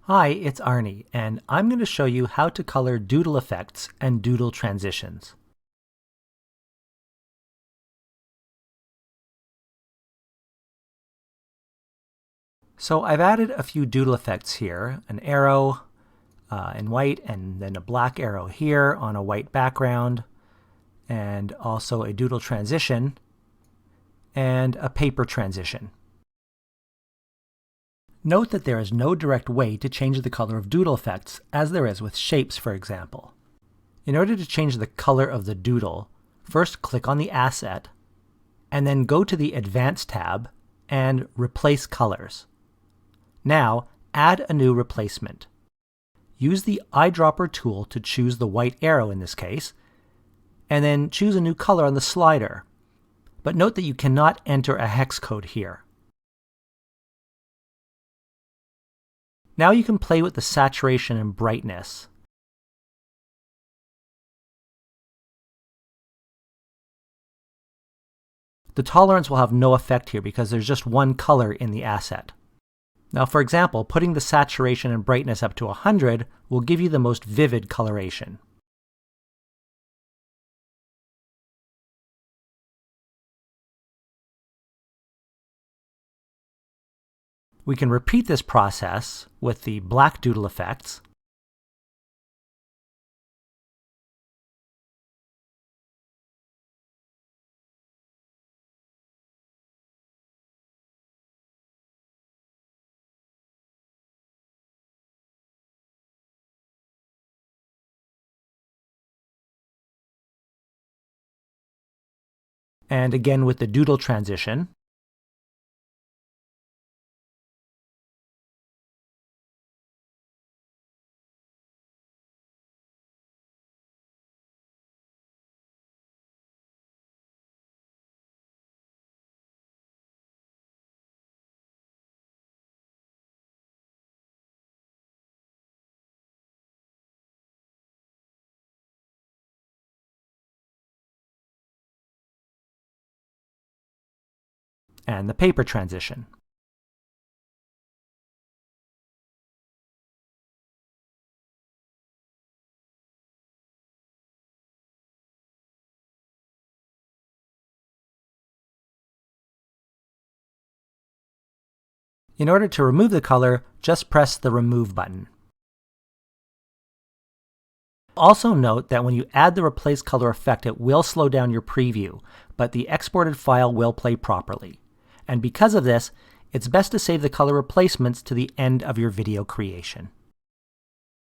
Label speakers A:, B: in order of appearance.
A: Hi, it's Arnie, and I'm going to show you how to color doodle effects and doodle transitions. So I've added a few doodle effects here, an arrow in white and then a black arrow here on a white background, and also a doodle transition and a paper transition. Note that there is no direct way to change the color of doodle effects as there is with shapes, for example. In order to change the color of the doodle, first click on the asset, and then go to the Advanced tab and Replace Colors. Now, add a new replacement. Use the eyedropper tool to choose the white arrow in this case, and then choose a new color on the slider. But note that you cannot enter a hex code here. Now you can play with the saturation and brightness. The tolerance will have no effect here because there's just one color in the asset. Now, for example, putting the saturation and brightness up to 100 will give you the most vivid coloration. We can repeat this process with the black doodle effects, and again with the doodle transition. And the paper transition. In order to remove the color, just press the Remove button. Also note that when you add the Replace Color effect, it will slow down your preview, but the exported file will play properly. And because of this, it's best to save the color replacements to the end of your video creation.